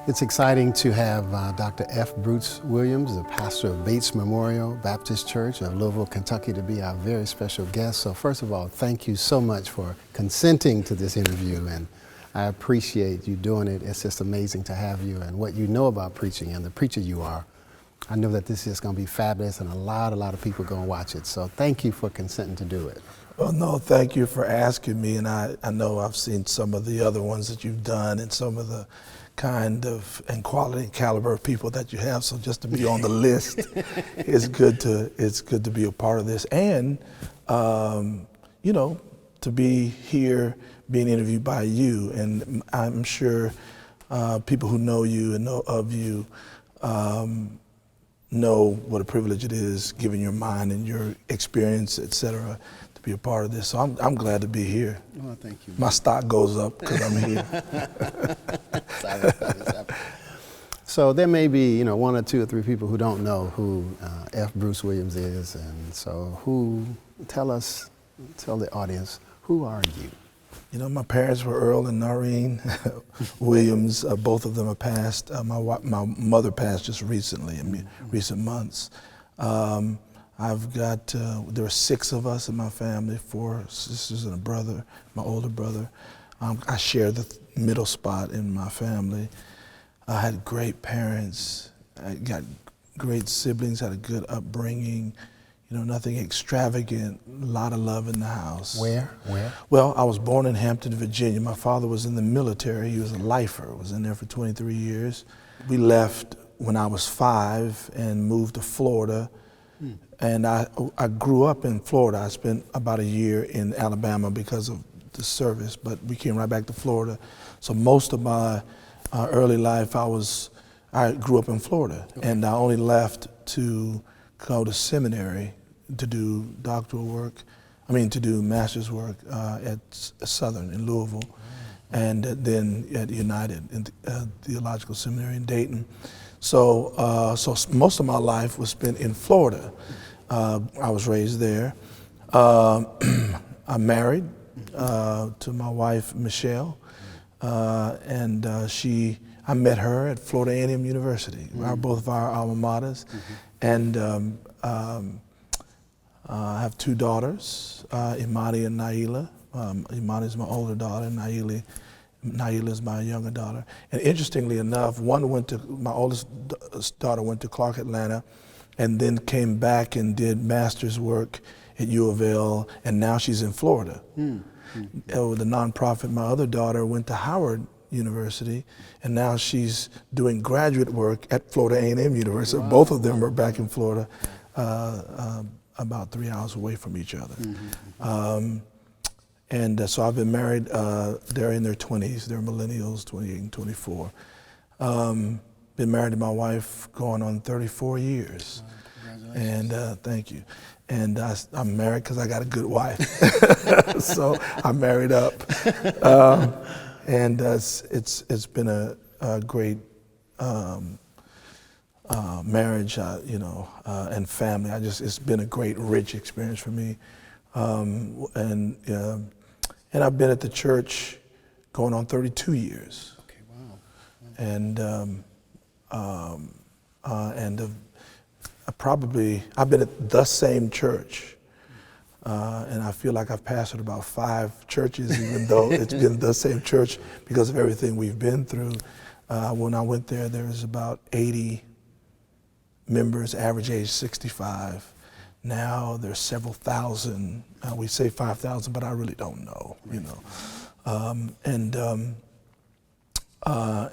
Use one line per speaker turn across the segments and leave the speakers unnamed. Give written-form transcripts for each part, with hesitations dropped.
It's exciting to have Dr. F. Bruce Williams, the pastor of Bates Memorial Baptist Church of Louisville, Kentucky, to be our very special guest. So first of all, thank you so much for consenting to this interview, and I appreciate you doing it. It's just amazing to have you and what you know about preaching and the preacher you are. I know that this is going to be fabulous, and a lot of people are going to watch it. So thank you for consenting to do it.
Well, no, thank you for asking me, and I know I've seen some of the other ones that you've done and some of the kind of and quality and caliber of people that you have. So just to be on the list, it's good to be a part of this, and you know, to be here being interviewed by you. And I'm sure people who know you and know of you know what a privilege it is, given your mind and your experience, et cetera, to be a part of this. So I'm glad to be here.
Well, thank you.
My stock goes up because I'm here.
So there may be, one or two or three people who don't know who F. Bruce Williams is, and so tell the audience, who are you?
You know, my parents were Earl and Noreen Williams. Both of them have passed. My mother passed just recently, in recent months. I've got, there are 6 of us in my family, 4 sisters and a brother, my older brother. I share the middle spot in my family. I had great parents. I got great siblings, had a good upbringing. Nothing extravagant, a lot of love in the house.
Where?
Well, I was born in Hampton, Virginia. My father was in the military. He was a lifer, was in there for 23 years. We left when I was 5 and moved to Florida. And I grew up in Florida. I spent about a year in Alabama because of the service, but we came right back to Florida. So most of my early life, I grew up in Florida. Okay. And I only left to go to seminary to do to do master's work at Southern in Louisville, and then at United in Theological Seminary in Dayton. So most of my life was spent in Florida. I was raised there. I'm married to my wife, Michelle, and I met her at Florida A&M University, both of our alma maters. And I have 2 daughters, Imani and Naila. Imani is my older daughter, and Naila is my younger daughter. And interestingly enough, my oldest daughter went to Clark Atlanta, and then came back and did master's work at U of L, and now she's in Florida. With the nonprofit, my other daughter went to Howard University, and now she's doing graduate work at Florida A&M University. Wow. Both of them are back in Florida, about 3 hours away from each other. So I've been married, they're in their 20s, they're millennials, 28 and 24. Been married to my wife going on 34 years. Wow, congratulations. And thank you. And I'm married because I got a good wife. So I'm married up. And it's been a great marriage, and family. It's been a great, rich experience for me. And I've been at the church going on 32 years.
Okay, wow.
And I've been at the same church. And I feel like I've pastored about 5 churches, even though it's been the same church because of everything we've been through. When I went there was about 80 members, average age 65. Now there's several thousand. We say 5,000, but I really don't know,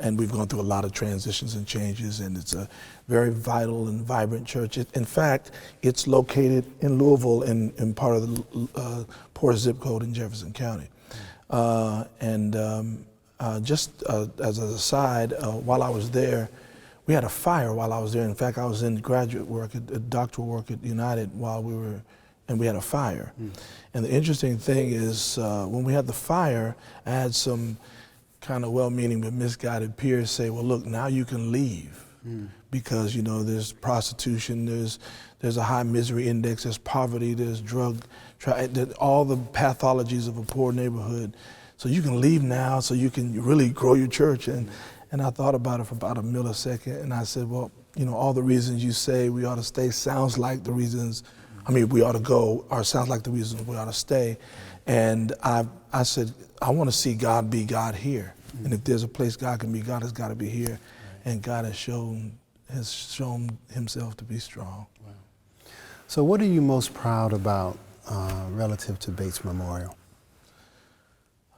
And we've gone through a lot of transitions and changes, and it's a very vital and vibrant church. In fact, it's located in Louisville in part of the poorest zip code in Jefferson County. Just as an aside, while I was there, we had a fire while I was there. In fact, I was in graduate work, doctoral work at United and we had a fire. And the interesting thing is, when we had the fire, I had some kind of well-meaning but misguided peers say, well, look, now you can leave because, there's prostitution, there's a high misery index, there's poverty, there's all the pathologies of a poor neighborhood. So you can leave now so you can really grow your church. And And I thought about it for about a millisecond, and I said, well, all the reasons you say we ought to stay sounds like the reasons, we ought to go, or sounds like the reasons we ought to stay. And I said, I want to see God be God here. And if there's a place God can be God, it's got to be here. And God has shown himself to be strong.
Wow. So what are you most proud about relative to Bates Memorial?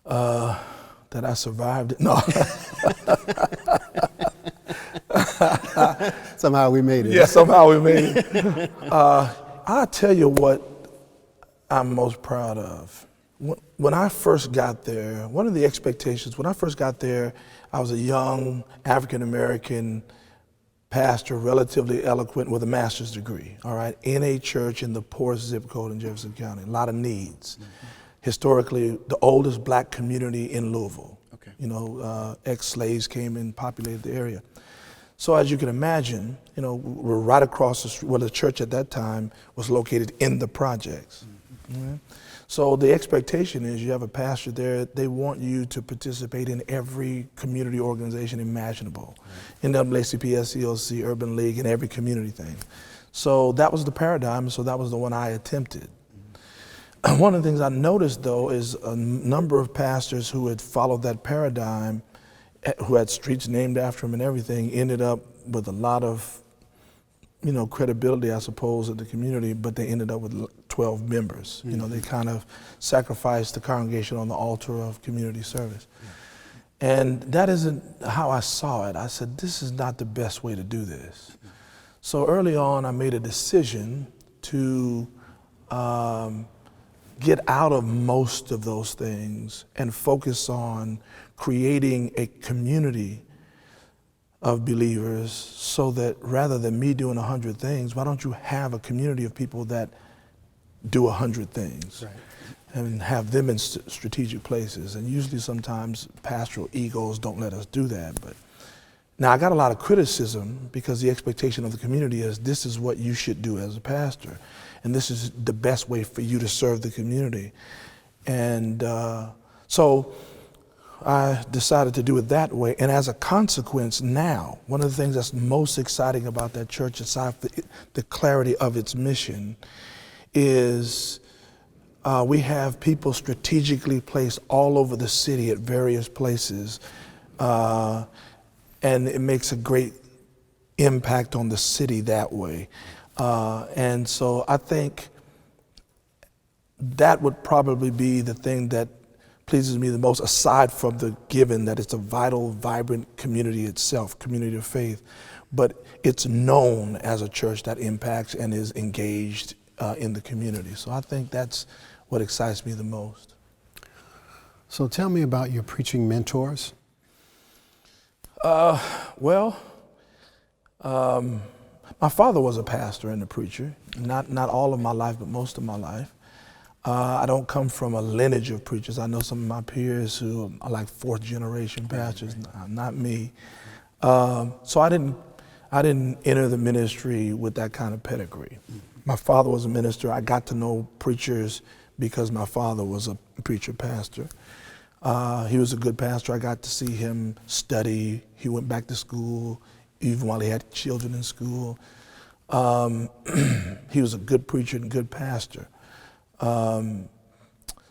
That I survived it. No.
Somehow we made it.
Yeah, somehow we made it. I'll tell you what I'm most proud of. When I first got there, one of the expectations, when I first got there, I was a young African-American pastor, relatively eloquent with a master's degree, all right, in a church in the poorest zip code in Jefferson County, a lot of needs. Mm-hmm. Historically, the oldest black community in Louisville. Okay. Ex-slaves came and populated the area. So as you can imagine, we're right across the street, the church at that time was located in the projects. Mm-hmm. Right? So the expectation is you have a pastor there, they want you to participate in every community organization imaginable. Right. NAACP, SCLC, Urban League, and every community thing. So that was the paradigm, so that was the one I attempted. Mm-hmm. One of the things I noticed, though, is a number of pastors who had followed that paradigm, who had streets named after them and everything, ended up with a lot of credibility, I suppose, in the community, but they ended up with 12 members. Mm-hmm. They kind of sacrificed the congregation on the altar of community service. Mm-hmm. And that isn't how I saw it. I said, this is not the best way to do this. Mm-hmm. So early on, I made a decision to get out of most of those things and focus on creating a community of believers, so that rather than me doing 100 things, why don't you have a community of people that do 100 things? Right. And have them in strategic places. And usually sometimes pastoral egos don't let us do that. But now I got a lot of criticism because the expectation of the community is this is what you should do as a pastor. And this is the best way for you to serve the community. And so I decided to do it that way. And as a consequence now, one of the things that's most exciting about that church, aside from the clarity of its mission, is we have people strategically placed all over the city at various places. And it makes a great impact on the city that way. And so I think that would probably be the thing that pleases me the most, aside from the given that it's a vital, vibrant community itself, community of faith, but it's known as a church that impacts and is engaged in the community. So I think that's what excites me the most.
So tell me about your preaching mentors.
My father was a pastor and a preacher, not all of my life, but most of my life. I don't come from a lineage of preachers. I know some of my peers who are like fourth generation pastors, not me. So I didn't enter the ministry with that kind of pedigree. My father was a minister. I got to know preachers because my father was a preacher pastor. He was a good pastor. I got to see him study. He went back to school, even while he had children in school. He was a good preacher and good pastor.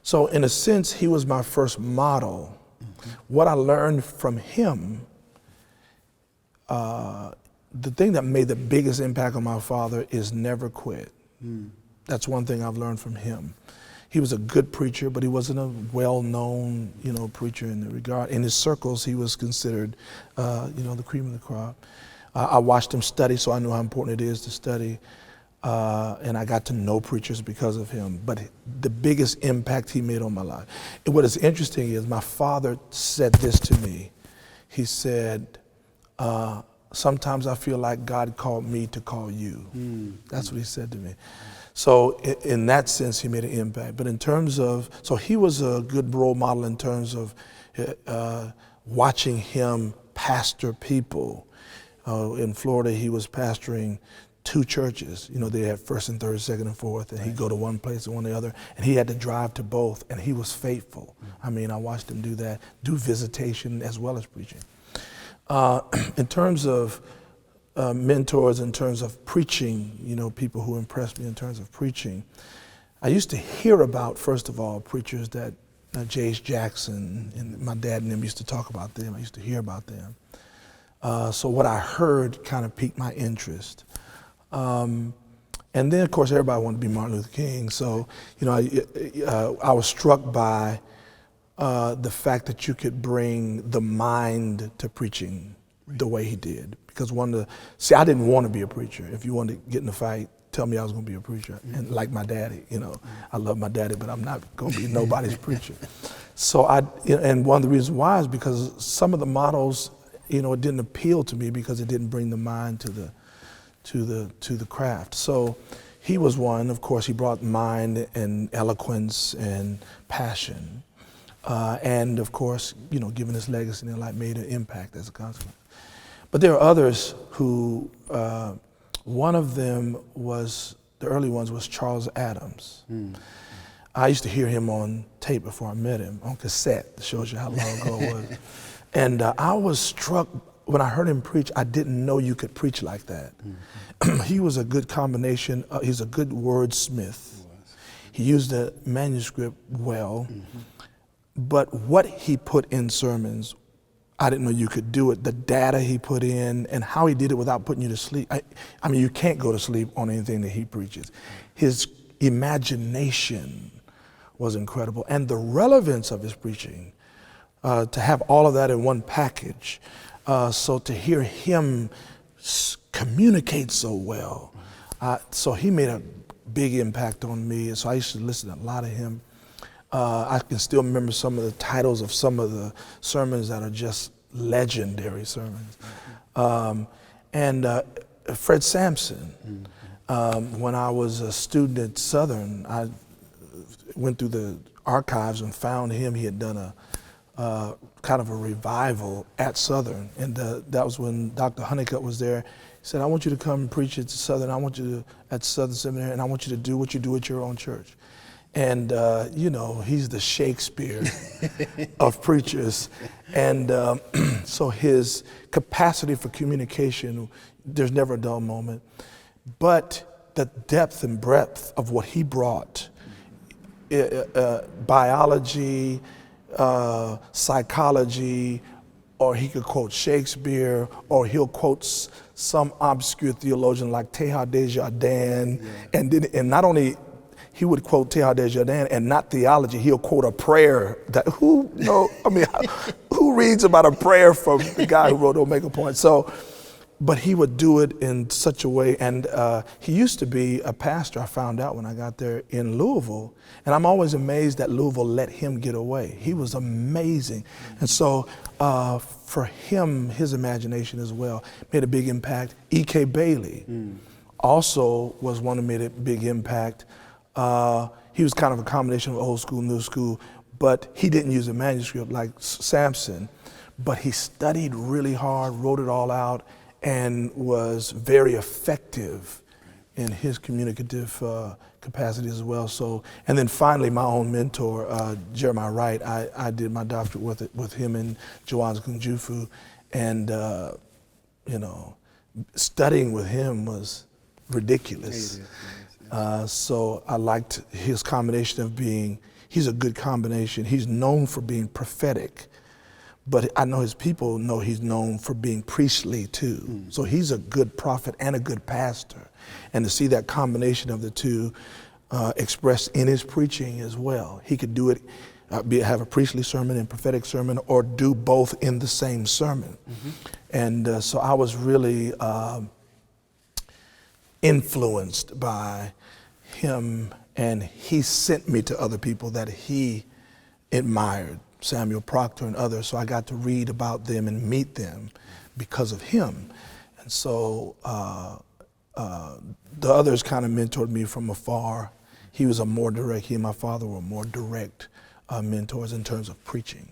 So in a sense, he was my first model. Mm-hmm. What I learned from him, the thing that made the biggest impact on my father is never quit. Mm. That's one thing I've learned from him. He was a good preacher, but he wasn't a well-known, preacher in the regard. In his circles, he was considered, the cream of the crop. I watched him study, so I knew how important it is to study. And I got to know preachers because of him. But the biggest impact he made on my life. And what is interesting is my father said this to me. He said, sometimes I feel like God called me to call you. That's what he said to me. So in that sense, he made an impact. But in terms of, so he was a good role model in terms of watching him pastor people. In Florida, he was pastoring 2 churches. They had first and third, second and fourth, and he'd go to one place and one to the other, and he had to drive to both, and he was faithful. I watched him do that, do visitation as well as preaching. In terms of mentors, in terms of preaching, people who impressed me in terms of preaching, I used to hear about, first of all, preachers that J.H. Jackson and my dad and them used to talk about them. I used to hear about them. So what I heard kind of piqued my interest. And then, of course, everybody wanted to be Martin Luther King. So, I was struck by the fact that you could bring the mind to preaching the way he did. Because I didn't want to be a preacher. If you wanted to get in a fight, tell me I was going to be a preacher. And like my daddy, I love my daddy, but I'm not going to be nobody's preacher. So and one of the reasons why is because some of the models, it didn't appeal to me because it didn't bring the mind to the craft. So he was one. Of course, he brought mind and eloquence and passion. And of course, given his legacy in their life, made an impact as a consequence. But there are others who, one of them was, the early ones was Charles Adams. I used to hear him on tape before I met him, on cassette. That shows you how long ago it was. And I was struck when I heard him preach. I didn't know you could preach like that. He was a good combination. He's a good wordsmith. He used the manuscript well. But what he put in sermons, I didn't know you could do it. The data he put in and how he did it without putting you to sleep. I mean, you can't go to sleep on anything that he preaches. His imagination was incredible. And the relevance of his preaching, to have all of that in one package. So to hear him communicate so well. So he made a big impact on me. So I used to listen to a lot of him. I can still remember some of the titles of some of the sermons that are just legendary sermons. And Fred Sampson, when I was a student at Southern, I went through the archives and found him. He had done a kind of a revival at Southern. And that was when Dr. Honeycutt was there. He said, I want you to come and preach at Southern. At Southern Seminary, and I want you to do what you do at your own church. And, he's the Shakespeare of preachers. And so his capacity for communication, there's never a dull moment. But the depth and breadth of what he brought, biology, psychology, or he could quote Shakespeare, or he'll quote some obscure theologian like Teilhard de Chardin. And not only he would quote Teilhard de Chardin and not theology, he'll quote a prayer that who reads about a prayer from the guy who wrote Omega Point? So, but he would do it in such a way. And he used to be a pastor, I found out when I got there, in Louisville. And I'm always amazed that Louisville let him get away. He was amazing. And so for him, his imagination as well made a big impact. E.K. Bailey also was one who made a big impact. He was kind of a combination of old school, new school, but he didn't use a manuscript like Sampson, but he studied really hard, wrote it all out, and was very effective in his communicative capacity as well. So, and then finally, my own mentor, Jeremiah Wright, I did my doctorate with him in Johannes Kunjufu, and studying with him was ridiculous. So I liked his combination of he's a good combination. He's known for being prophetic, but I know his people know he's known for being priestly too. So he's a good prophet and a good pastor. And to see that combination of the two expressed in his preaching as well. He could do it, have a priestly sermon and prophetic sermon, or do both in the same sermon. And so I was really influenced by him, and he sent me to other people that he admired, Samuel Proctor and others, so I got to read about them and meet them because of him. And so the others kind of mentored me from afar. He was he and my father were more direct mentors in terms of preaching.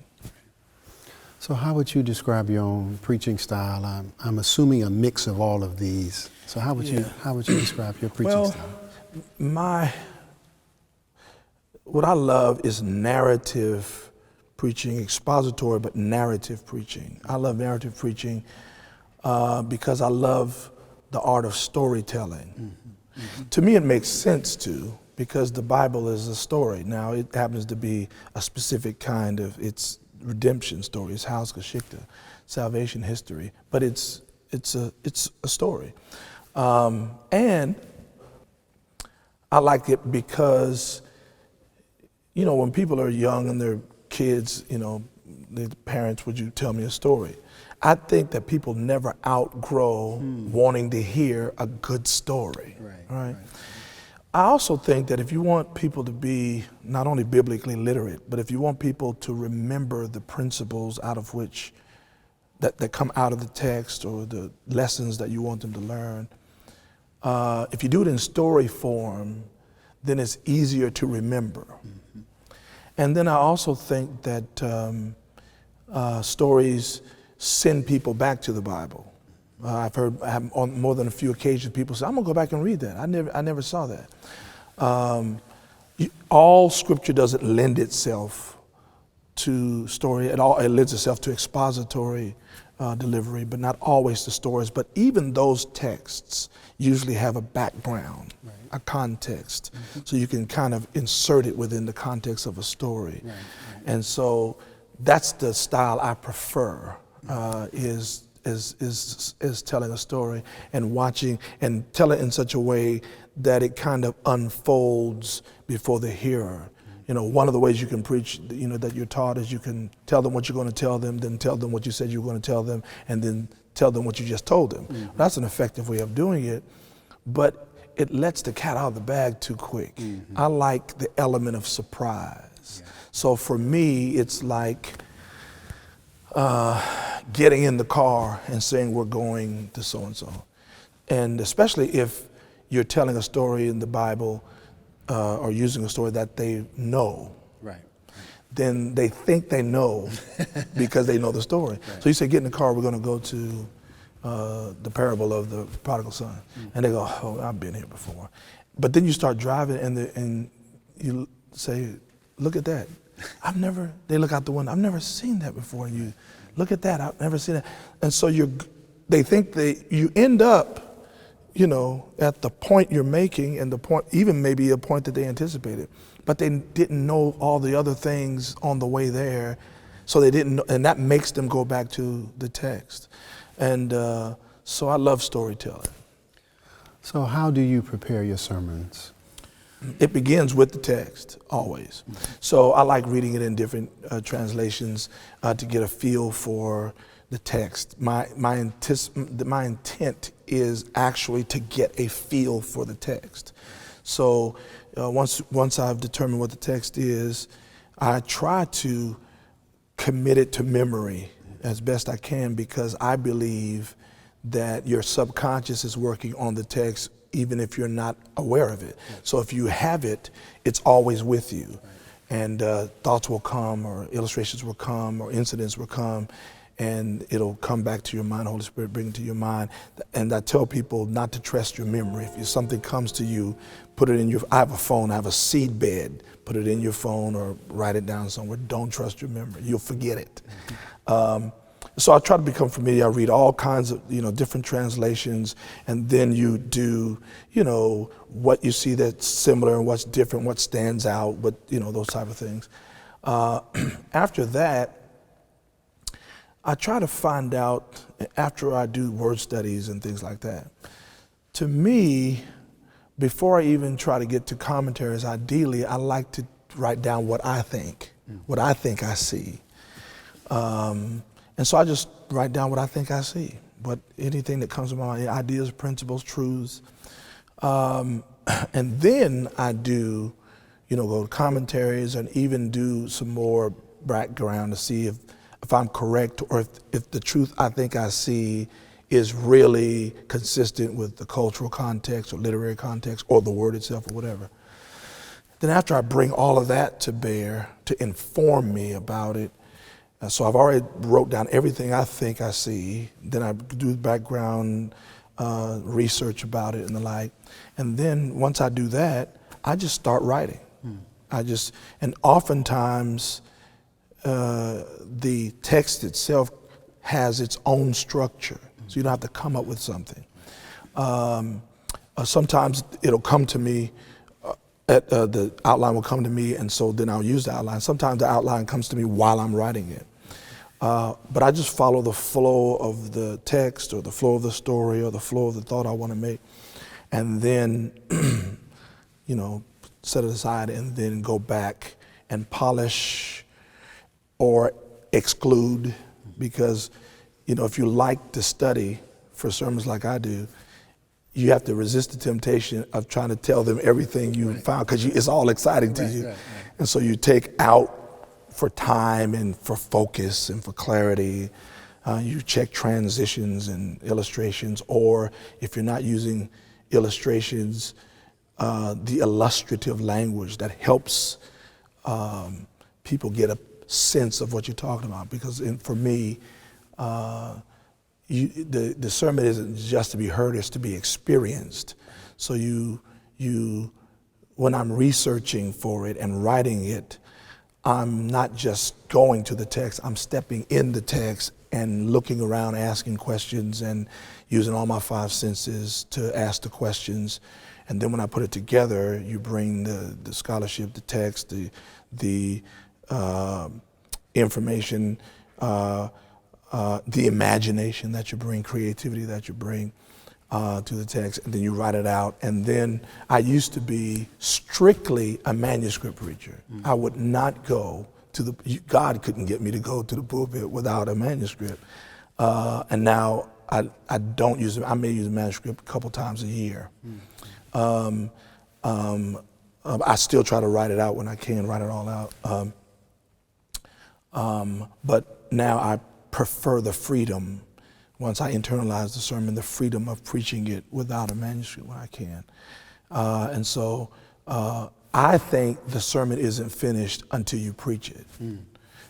So how would you describe your own preaching style? I'm assuming a mix of all of these. So how would you describe your preaching style?
What I love is narrative preaching, expository, but narrative preaching. I love narrative preaching because I love the art of storytelling. To me, it makes sense to, because the Bible is a story. Now, it happens to be a specific kind of, it's redemption story, it's Heilsgeschichte, salvation history, but it's a story. And I like it because, you know, when people are young and they're kids, you know, the parents, would you tell me a story? I think that people never outgrow wanting to hear a good story. Right? I also think that if you want people to be not only biblically literate, but if you want people to remember the principles out of which that come out of the text or the lessons that you want them to learn, if you do it in story form, then it's easier to remember. And then I also think that stories send people back to the Bible. I've heard on more than a few occasions people say, I'm gonna go back and read that. I never saw that. All scripture doesn't lend itself to story at all. It lends itself to expository delivery, but not always to stories. But even those texts usually have a background, a context. So you can kind of insert it within the context of a story. And so that's the style I prefer, is telling a story and watching and tell it in such a way that it kind of unfolds before the hearer. You know, one of the ways you can preach, you know, that you're taught is you can tell them what you're going to tell them, then tell them what you said you were going to tell them, and then tell them what you just told them. That's an effective way of doing it, but it lets the cat out of the bag too quick. I like the element of surprise. So for me, it's like getting in the car and saying we're going to so-and-so. And especially if you're telling a story in the Bible or using a story that they know, then they think they know because they know the story. So you say, get in the car, we're going to go to the parable of the prodigal son. And they go, oh, I've been here before. But then you start driving and you say, look at that. They look out the window, I've never seen that before. And you look at that, I've never seen that. And so they think you end up, you know, at the point you're making, and the point, even maybe a point that they anticipated, but they didn't know all the other things on the way there. So they didn't know, and that makes them go back to the text. And so I love storytelling.
So how do you prepare your sermons?
It begins with the text, always. So I like reading it in different translations to get a feel for the text. My intent is actually to get a feel for the text. So once I've determined what the text is, I try to commit it to memory as best I can, because I believe that your subconscious is working on the text even if you're not aware of it. So if you have it, it's always with you. And thoughts will come, or illustrations will come, or incidents will come, and it'll come back to your mind. Holy Spirit bring it to your mind. And I tell people not to trust your memory. If something comes to you, put it in I have a phone, I have a seed bed, put it in your phone or write it down somewhere. Don't trust your memory, you'll forget it. So I try to become familiar. I read all kinds of, different translations, and then you do, what you see that's similar and what's different, what stands out, those type of things. After that, I try to find out, after I do word studies and things like that, to me, before I even try to get to commentaries, ideally, I like to write down what I think I see. And so I just write down what I think I see, anything that comes to my mind, ideas, principles, truths. And then I do, go to commentaries and even do some more background to see if I'm correct, or if the truth I think I see is really consistent with the cultural context or literary context or the word itself or whatever. Then after I bring all of that to bear to inform me about it, so I've already wrote down everything I think I see, then I do background research about it and the like, and then once I do that, I just start writing. And oftentimes, the text itself has its own structure, so you don't have to come up with something. Sometimes it'll come to me, the outline will come to me, and so then I'll use the outline. Sometimes the outline comes to me while I'm writing it. But I just follow the flow of the text or the flow of the story or the flow of the thought I want to make, and then, set it aside and then go back and polish or exclude, because, if you like to study for sermons like I do, you have to resist the temptation of trying to tell them everything you found, because it's all exciting to you. Right. And so you take out for time and for focus and for clarity. You check transitions and illustrations, or if you're not using illustrations, the illustrative language that helps people get a sense of what you're talking about. Because for me, the sermon isn't just to be heard, it's to be experienced. So when I'm researching for it and writing it, I'm not just going to the text, I'm stepping in the text and looking around, asking questions, and using all my five senses to ask the questions. And then when I put it together, you bring the scholarship, the text, the information, the imagination that you bring, creativity that you bring to the text, and then you write it out. And then I used to be strictly a manuscript preacher. Mm-hmm. I would not go to God couldn't get me to go to the pulpit without a manuscript. And now I don't use it. I may use a manuscript a couple times a year. Mm-hmm. I still try to write it out when I can, write it all out. But now I prefer the freedom, once I internalize the sermon, the freedom of preaching it without a manuscript when I can. And so I think the sermon isn't finished until you preach it. Mm.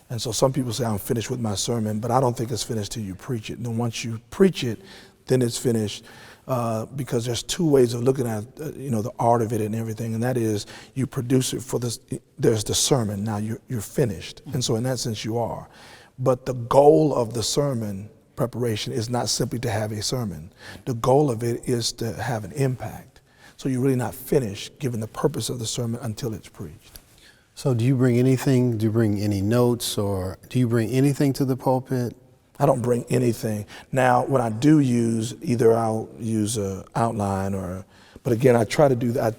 And so some people say I'm finished with my sermon, but I don't think it's finished till you preach it. And then once you preach it, then it's finished. Because there's two ways of looking at the art of it and everything, and that is you produce it for this. There's the sermon. Now you're finished, and so in that sense you are. But the goal of the sermon preparation is not simply to have a sermon. The goal of it is to have an impact. So you're really not finished given the purpose of the sermon until it's preached.
So do you bring anything? Do you bring any notes, or do you bring anything to the pulpit?
I don't bring anything. Now, when I do use, either I'll use an outline but again, I try to do that.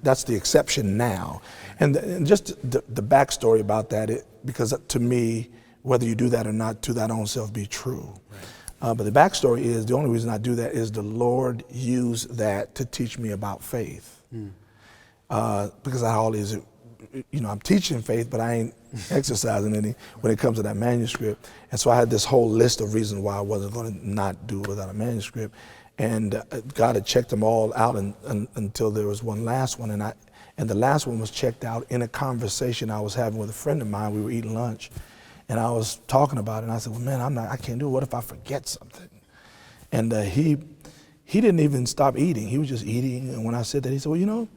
That's the exception now. And just the backstory about that, because to me, whether you do that or not, to that own self be true. Right. But the backstory is, the only reason I do that is the Lord used that to teach me about faith. Because I always, I'm teaching faith, but I ain't exercising any when it comes to that manuscript. And so I had this whole list of reasons why I wasn't going to not do it without a manuscript. And God had checked them all out until there was one last one. And the last one was checked out in a conversation I was having with a friend of mine. We were eating lunch, and I was talking about it. And I said, well, man, I can't do it. What if I forget something? And he didn't even stop eating. He was just eating. And when I said that, he said, well,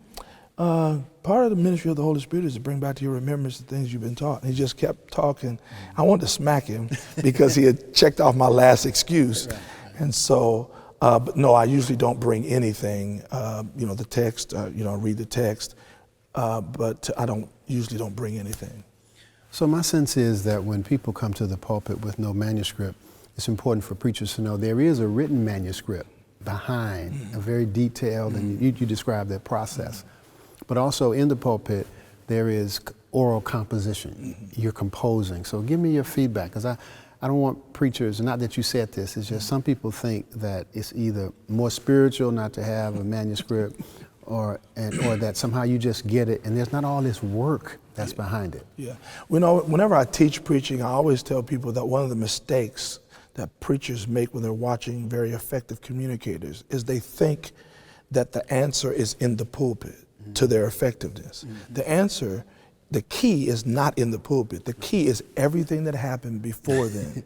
part of the ministry of the Holy Spirit is to bring back to your remembrance the things you've been taught. And he just kept talking. I wanted to smack him because he had checked off my last excuse. Right. And so, but no, I usually don't bring anything. The text, read the text, but I usually don't bring anything.
So my sense is that when people come to the pulpit with no manuscript, it's important for preachers to know there is a written manuscript behind, a very detailed, and you describe that process. But also in the pulpit, there is oral composition. You're composing. So give me your feedback, because I don't want preachers, not that you said this, it's just some people think that it's either more spiritual not to have a manuscript or that somehow you just get it and there's not all this work that's behind it.
Yeah. Whenever I teach preaching, I always tell people that one of the mistakes that preachers make when they're watching very effective communicators is they think that the answer is in the pulpit to their effectiveness. The answer, the key is not in the pulpit. The key is everything that happened before then.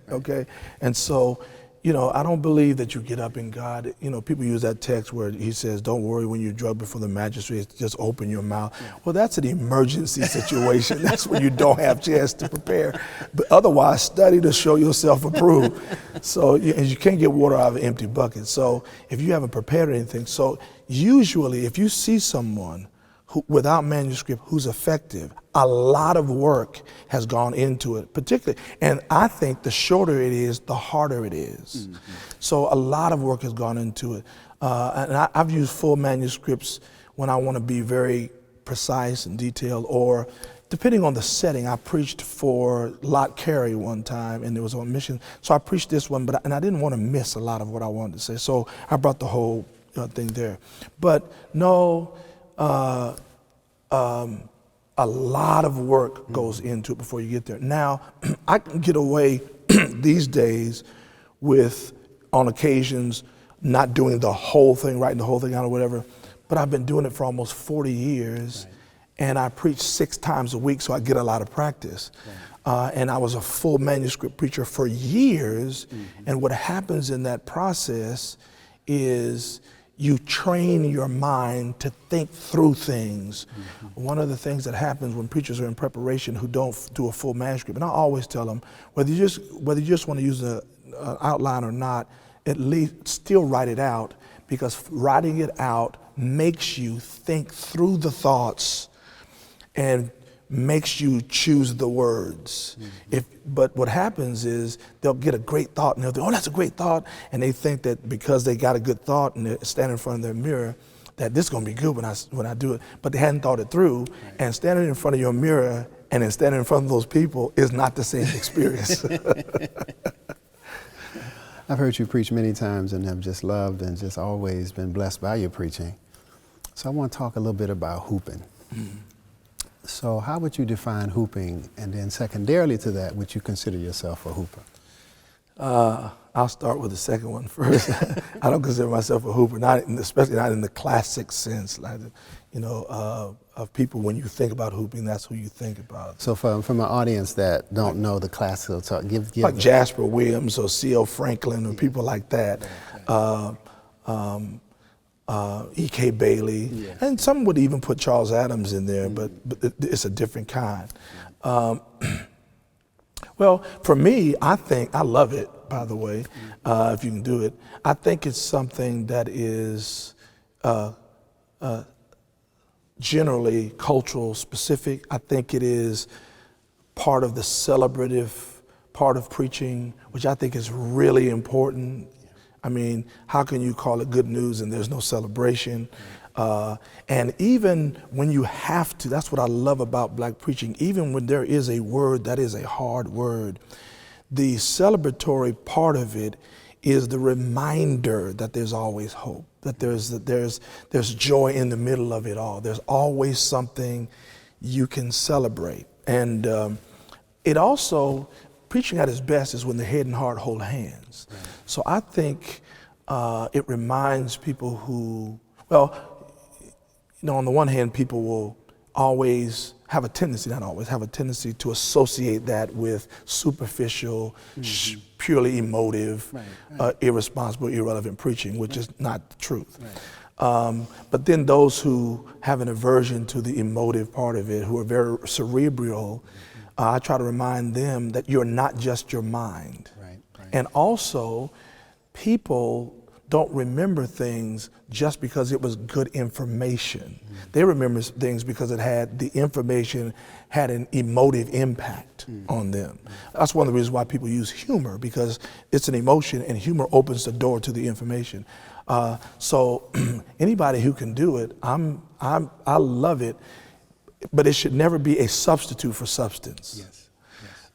Okay? And so I don't believe that you get up in God. People use that text where he says, don't worry when you're drugged before the magistrate, just open your mouth. Yeah. Well, that's an emergency situation. That's when you don't have a chance to prepare. But otherwise, study to show yourself approved. So you can't get water out of an empty bucket. So if you haven't prepared anything, so usually if you see someone without manuscript who's effective, a lot of work has gone into it, particularly. And I think the shorter it is, the harder it is. Mm-hmm. So a lot of work has gone into it. And I've used full manuscripts when I want to be very precise and detailed, or depending on the setting. I preached for Lot Carey one time, and it was on mission. So I preached this one, and I didn't want to miss a lot of what I wanted to say. So I brought the whole thing there. But no, a lot of work goes into it before you get there. Now, I can get away these days with, on occasions, not doing the whole thing, writing the whole thing out or whatever, but I've been doing it for almost 40 years, right. And I preach 6 times a week, so I get a lot of practice. Right. And I was a full manuscript preacher for years, and what happens in that process is you train your mind to think through things. One of the things that happens when preachers are in preparation who don't do a full manuscript, and I always tell them, whether you just want to use an outline or not, at least still write it out, because writing it out makes you think through the thoughts and makes you choose the words. But what happens is they'll get a great thought and they'll think, oh, that's a great thought. And they think that because they got a good thought and they stand in front of their mirror, that this is gonna be good when I do it. But they hadn't thought it through. Right. And standing in front of your mirror and then standing in front of those people is not the same experience.
I've heard you preach many times and have just loved and just always been blessed by your preaching. So I want to talk a little bit about hooping. So how would you define hooping? And then secondarily to that, would you consider yourself a hooper?
I'll start with the second one first. I don't consider myself a hooper, especially not in the classic sense, like, of people. When you think about hooping, that's who you think about.
So from an audience that don't know the classical talk, give
like Jasper Williams or C.L. Franklin or people like that. E.K. Bailey, and some would even put Charles Adams in there, but it's a different kind. Well, for me, I love it, by the way, if you can do it. I think it's something that is generally cultural specific. I think it is part of the celebrative part of preaching, which I think is really important. I mean, how can you call it good news and there's no celebration? And even when you have to, that's what I love about black preaching, even when there is a word that is a hard word, the celebratory part of it is the reminder that there's always hope, that there's joy in the middle of it all. There's always something you can celebrate. And it also, preaching at its best is when the head and heart hold hands. Right. So I think it reminds people who, on the one hand, people will always have a tendency, not always, have a tendency to associate that with superficial, purely emotive, irresponsible, irrelevant preaching, which is not the truth. Right. But then those who have an aversion to the emotive part of it, who are very cerebral, I try to remind them that you're not just your mind. Right. And also, people don't remember things just because it was good information. They remember things because the information had an emotive impact on them. That's one of the reasons why people use humor, because it's an emotion and humor opens the door to the information. So anybody who can do it, I love it, but it should never be a substitute for substance. Yes.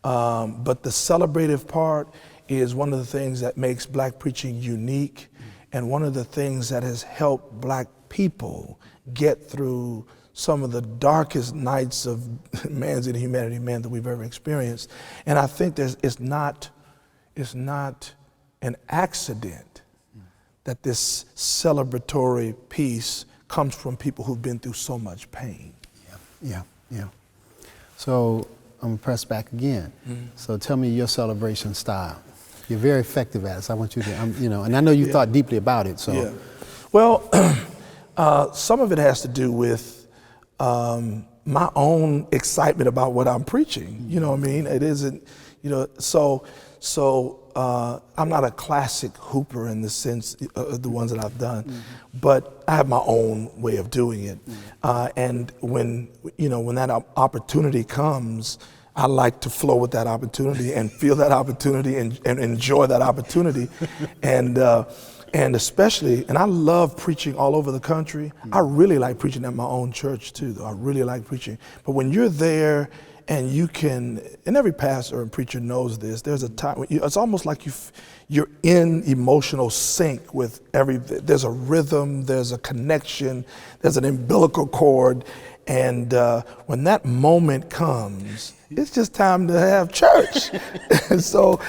But the celebrative part is one of the things that makes black preaching unique, and one of the things that has helped black people get through some of the darkest nights of man's inhumanity, that we've ever experienced. And I think it's not an accident that this celebratory piece comes from people who've been through so much pain.
Yeah. So I'm gonna press back again. So tell me your celebration style. You're very effective at it. So I want you to, you know, and I know you thought deeply about it. So,
yeah. Well, some of it has to do with my own excitement about what I'm preaching. You know what I mean? It isn't, you know, so I'm not a classic hooper in the sense of the ones that I've done, but I have my own way of doing it. And when that opportunity comes, I like to flow with that opportunity and feel that opportunity and enjoy that opportunity. And especially, and I love preaching all over the country. I really like preaching at my own church too, though. I really like preaching. But when you're there and you can, and every pastor and preacher knows this, there's a time, it's almost like you're in emotional sync with there's a rhythm, there's a connection, there's an umbilical cord. And when that moment comes, it's just time to have church. and so,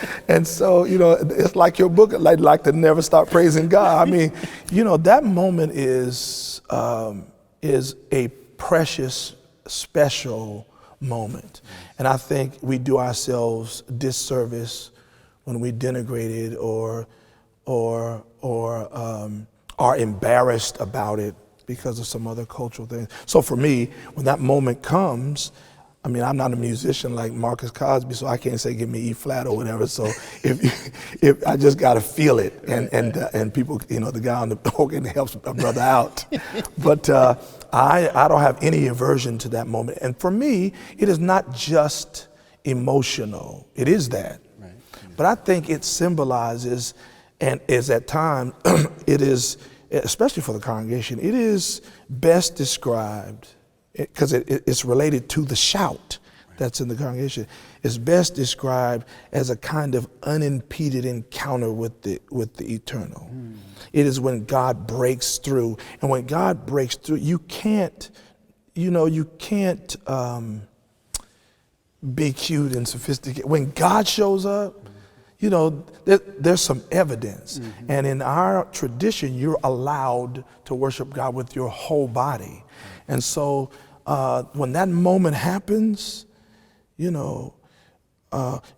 you know, it's like your book, like to never stop praising God. I mean, you know, that moment is a precious, special moment. And I think we do ourselves disservice when we denigrate it or are embarrassed about it because of some other cultural thing. So for me, when that moment comes, I mean, I'm not a musician like Marcus Cosby, so I can't say give me E flat or whatever. So if I just got to feel it, and people, you know, the guy on the organ helps a brother out. But I don't have any aversion to that moment. And for me, it is not just emotional. It is that, right. But I think it symbolizes, and is at times, it is, especially for the congregation, it is best described, because it's related to the shout that's in the congregation. It's best described as a kind of unimpeded encounter with the eternal. It is when God breaks through, and when God breaks through, you can't be cute and sophisticated. When God shows up, you know, there's some evidence. And in our tradition, you're allowed to worship God with your whole body. And so when that moment happens, you know,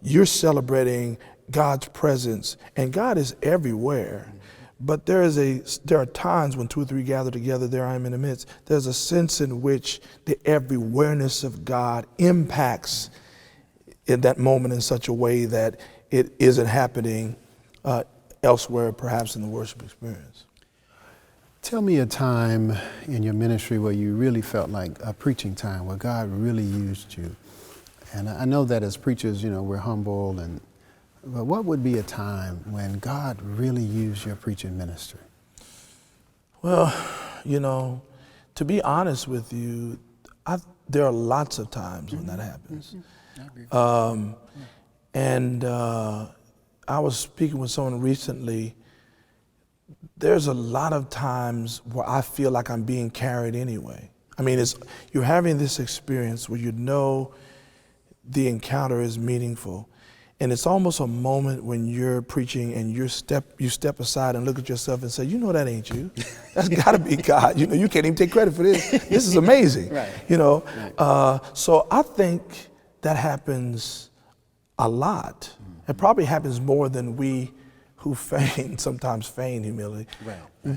you're celebrating God's presence, and God is everywhere. But there are times when two or three gather together, there I am in the midst. There's a sense in which the every-awareness of God impacts in that moment in such a way that it isn't happening elsewhere, perhaps in the worship experience.
Tell me a time in your ministry where you really felt like a preaching time, where God really used you. And I know that as preachers, you know, we're humble, but what would be a time when God really used your preaching ministry?
Well, you know, to be honest with you, there are lots of times when that happens. And I was speaking with someone recently. There's a lot of times where I feel like I'm being carried anyway. I mean, you're having this experience where you know the encounter is meaningful. And it's almost a moment when you're preaching and you step aside and look at yourself and say, you know, that ain't you. That's got to be God. You know, you can't even take credit for this. This is amazing. Right. You know, right. So I think that happens a lot. It probably happens more than we who sometimes feign humility,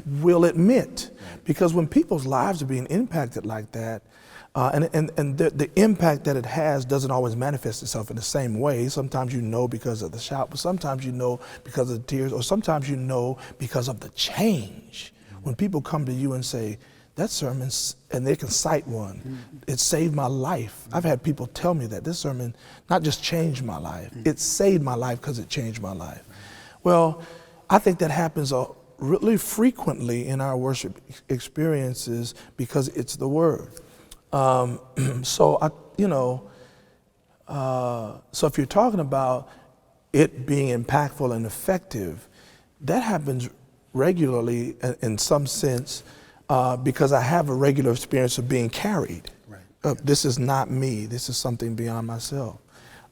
will admit. Because when people's lives are being impacted like that, and the impact that it has doesn't always manifest itself in the same way. Sometimes you know because of the shout, but sometimes you know because of the tears, or sometimes you know because of the change. When people come to you and say, that sermon, and they can cite one, it saved my life. I've had people tell me that this sermon not just changed my life, it saved my life because it changed my life. Well, I think that happens really frequently in our worship experiences because it's the Word. So if you're talking about it being impactful and effective, that happens regularly in some sense because I have a regular experience of being carried. Right. This is not me. This is something beyond myself.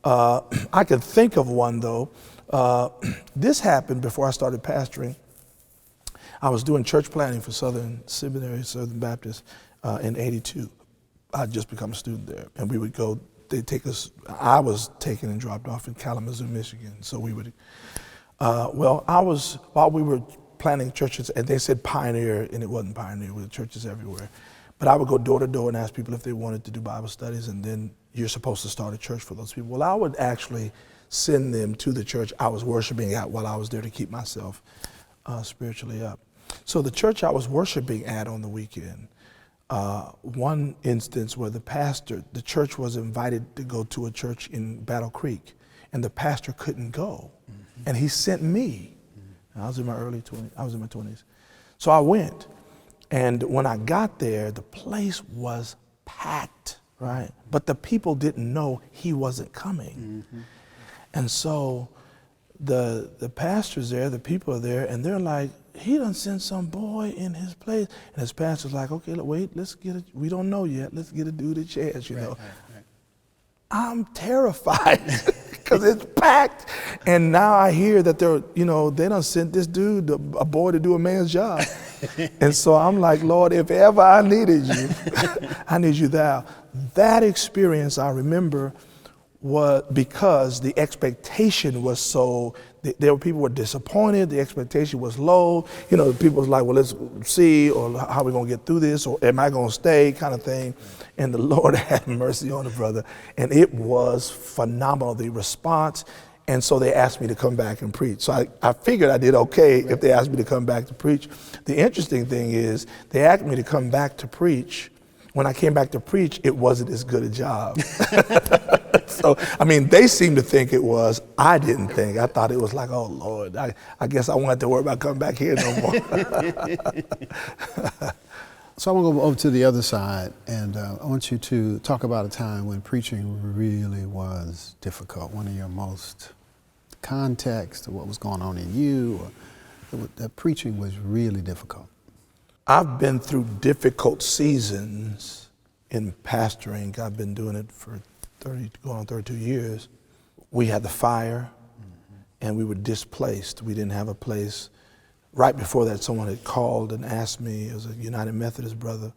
I could think of one though. This happened before I started pastoring. I was doing church planning for Seminary, Southern Baptist in '82. I'd just become a student there, and we would go. They'd take us. I was taken and dropped off in Kalamazoo, Michigan. So we would While we were planning churches, and they said Pioneer, and it wasn't Pioneer, there were churches everywhere. But I would go door to door and ask people if they wanted to do Bible studies, and then you're supposed to start a church for those people. Well, I would actually send them to the church I was worshiping at while I was there to keep myself spiritually up. So the church I was worshiping at on the weekend, one instance where the church was invited to go to a church in Battle Creek, and the pastor couldn't go. Mm-hmm. And he sent me. I was in my early 20s. I was in my 20s. So I went. And when I got there, the place was packed, right? But the people didn't know he wasn't coming. Mm-hmm. And so the pastor's there, the people are there, and they're like, he done sent some boy in his place. And his pastor's like, okay, wait, we don't know yet. Let's get a dude a chance, you know. Right. I'm terrified because it's packed. And now I hear that they done sent this dude, a boy, to do a man's job. And so I'm like, Lord, if ever I needed you, I need you thou. That experience I remember was because the expectation was so, people were disappointed, the expectation was low. People was like, well, let's see, or how are we gonna get through this, or am I gonna stay, kind of thing. And the Lord had mercy on the brother, and it was phenomenal, the response. And so they asked me to come back and preach. So I figured I did okay if they asked me to come back to preach. The interesting thing is they asked me to come back to preach. When I came back to preach, it wasn't as good a job. So, they seemed to think it was. I didn't think. I thought it was like, oh, Lord, I guess I won't have to worry about coming back here no more.
So I want to go over to the other side, and I want you to talk about a time when preaching really was difficult, one of your most context of what was going on in you, or that preaching was really difficult.
I've been through difficult seasons in pastoring. I've been doing it for going on 32 years. We had the fire, and we were displaced. We didn't have a place. Right before that, someone had called and asked me, it was a United Methodist brother,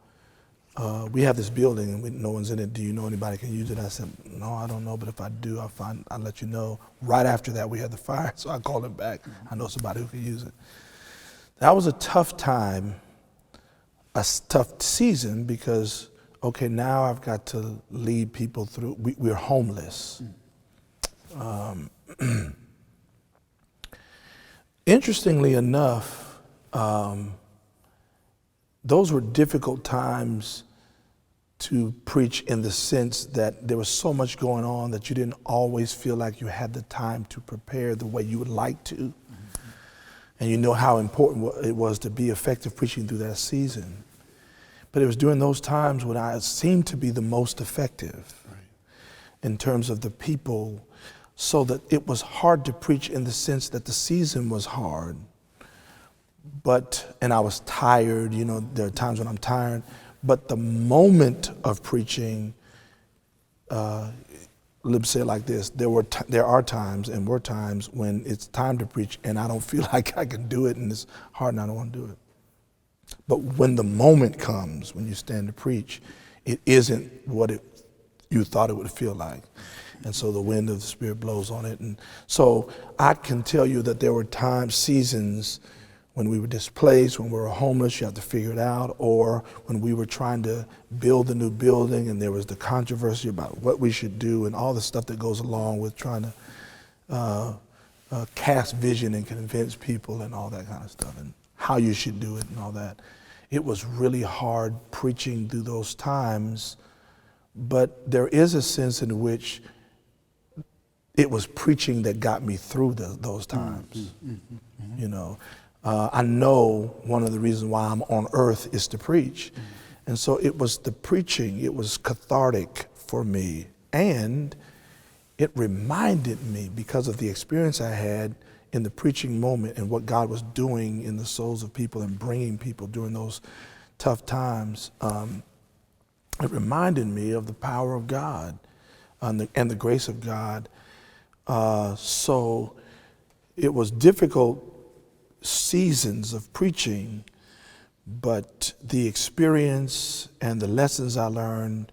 we have this building and no one's in it. Do you know anybody can use it? I said, no, I don't know, but if I do, I'll let you know. Right after that, we had the fire, so I called him back. I know somebody who can use it. That was a tough time, a tough season, because, okay, now I've got to lead people through, we're homeless. Interestingly enough, those were difficult times to preach in the sense that there was so much going on that you didn't always feel like you had the time to prepare the way you would like to. Mm-hmm. And you know how important it was to be effective preaching through that season. But it was during those times when I seemed to be the most effective, right, in terms of the people, so that it was hard to preach in the sense that the season was hard. And I was tired, there are times when I'm tired, but the moment of preaching, let me say it like this, there are times and were times when it's time to preach and I don't feel like I can do it and it's hard and I don't want to do it. But when the moment comes, when you stand to preach, it isn't what you thought it would feel like. And so the wind of the Spirit blows on it. And so I can tell you that there were seasons when we were displaced, when we were homeless, you have to figure it out, or when we were trying to build a new building and there was the controversy about what we should do and all the stuff that goes along with trying to cast vision and convince people and all that kind of stuff and how you should do it and all that. It was really hard preaching through those times, but there is a sense in which it was preaching that got me through those times. Mm-hmm. Mm-hmm. I know one of the reasons why I'm on earth is to preach. Mm-hmm. And so it was the preaching, it was cathartic for me. And it reminded me, because of the experience I had in the preaching moment and what God was doing in the souls of people and bringing people during those tough times, it reminded me of the power of God and the grace of God. So it was difficult seasons of preaching, but the experience and the lessons I learned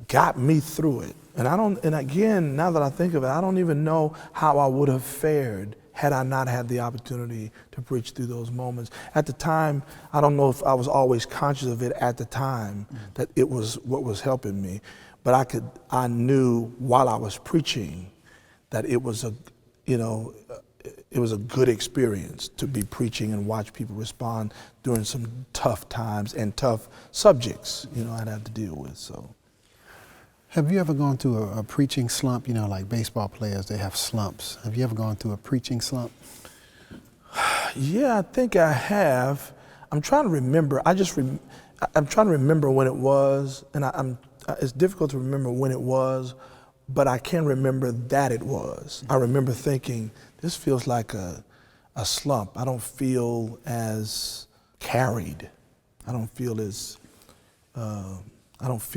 got me through it. And again, now that I think of it, I don't even know how I would have fared had I not had the opportunity to preach through those moments. At the time, I don't know if I was always conscious of it at the time, that it was what was helping me, but I knew while I was preaching that it was a good experience to be preaching and watch people respond during some tough times and tough subjects, I'd have to deal with, so.
Have you ever gone through a preaching slump? Like baseball players, they have slumps. Have you ever gone through a preaching slump?
Yeah, I think I have. I'm trying to remember. I'm trying to remember when it was, and it's difficult to remember when it was, but I can remember that it was. I remember thinking, this feels like a slump. I don't feel as carried. I don't feel